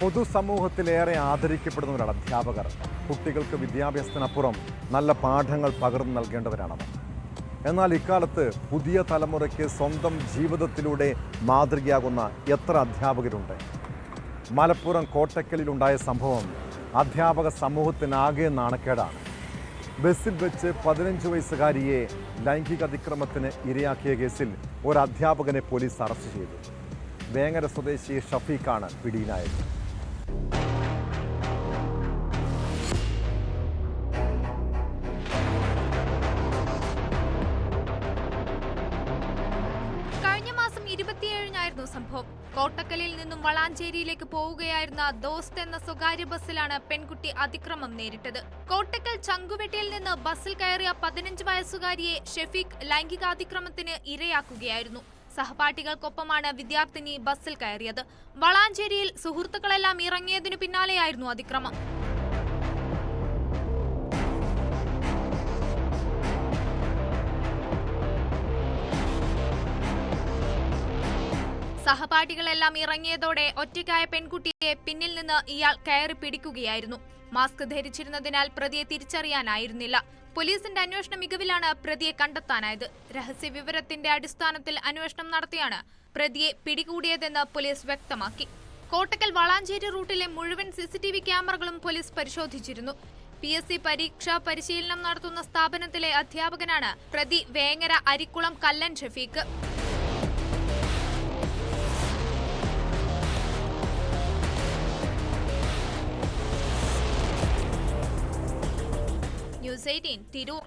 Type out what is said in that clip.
പൊതുസമൂഹത്തിലേറെ ആദരിക്കപ്പെടുന്നവരാണ് അധ്യാപകർ. കുട്ടികൾക്ക് വിദ്യാഭ്യാസത്തിനപ്പുറം നല്ല പാഠങ്ങൾ പകർന്നു നൽകേണ്ടവരാണവർ. എന്നാൽ ഇക്കാലത്ത് പുതിയ തലമുറയ്ക്ക് സ്വന്തം ജീവിതത്തിലൂടെ മാതൃകയാകുന്ന എത്ര അധ്യാപകരുണ്ട്? മലപ്പുറം കോട്ടക്കലിലുണ്ടായ സംഭവം അധ്യാപക സമൂഹത്തിനാകെ നാണക്കേടാണ്. ബസ്സിൽ വെച്ച് 15 വയസ്സുകാരിയെ ലൈംഗിക അതിക്രമത്തിന് ഇരയാക്കിയ കേസിൽ ഒരു അധ്യാപകനെ പോലീസ് അറസ്റ്റ് ചെയ്തു. വേങ്ങര സ്വദേശി ഷഫീഖാണ് പിടിയിലായത്. കഴിഞ്ഞ മാസം 27-നായിരുന്നു സംഭവം. കോട്ടക്കലിൽ നിന്നും വളാഞ്ചേരിയിലേക്ക് പോവുകയായിരുന്ന ദോസ്ത് എന്ന സ്വകാര്യ ബസ്സിലാണ് പെൺകുട്ടി അതിക്രമം നേരിട്ടത്. കോട്ടക്കൽ ചങ്കുവെട്ടിയിൽ നിന്ന് ബസ്സിൽ കയറിയ 15 വയസ്സുകാരിയെ ഷഫീഖ് ലൈംഗികാതിക്രമത്തിന് ഇരയാക്കുകയായിരുന്നു. സഹപാഠികൾക്കൊപ്പമാണ് വിദ്യാർത്ഥിനി ബസ്സിൽ കയറിയത്. വളാഞ്ചേരിയിൽ സുഹൃത്തുക്കളെല്ലാം ഇറങ്ങിയതിനു പിന്നാലെയായിരുന്നു അതിക്രമം. സഹപാഠികളെല്ലാം ഇറങ്ങിയതോടെ ഒറ്റയ്ക്കായ പെൺകുട്ടിയെ പിന്നിൽ നിന്ന് ഇയാൾ കയറി പിടിക്കുകയായിരുന്നു. മാസ്ക് ധരിച്ചിരുന്നതിനാൽ പ്രതിയെ തിരിച്ചറിയാനായിരുന്നില്ല. പോലീസിന്റെ അന്വേഷണ മികവിലാണ് പ്രതിയെ കണ്ടെത്താനായത്. രഹസ്യ വിവരത്തിന്റെ അടിസ്ഥാനത്തിൽ അന്വേഷണം നടത്തിയാണ് പ്രതിയെ പിടികൂടിയതെന്ന് പോലീസ് വ്യക്തമാക്കി. കോട്ടക്കൽ വളാഞ്ചേരി റൂട്ടിലെ മുഴുവൻ CCTV ക്യാമറകളും പോലീസ് പരിശോധിച്ചിരുന്നു. PSC പരീക്ഷാ പരിശീലനം നടത്തുന്ന സ്ഥാപനത്തിലെ അധ്യാപകനാണ് പ്രതി വേങ്ങര അരിക്കുളം കല്ലൻ ഷഫീഖ്. ന്യൂസ് 18 തിരൂർ.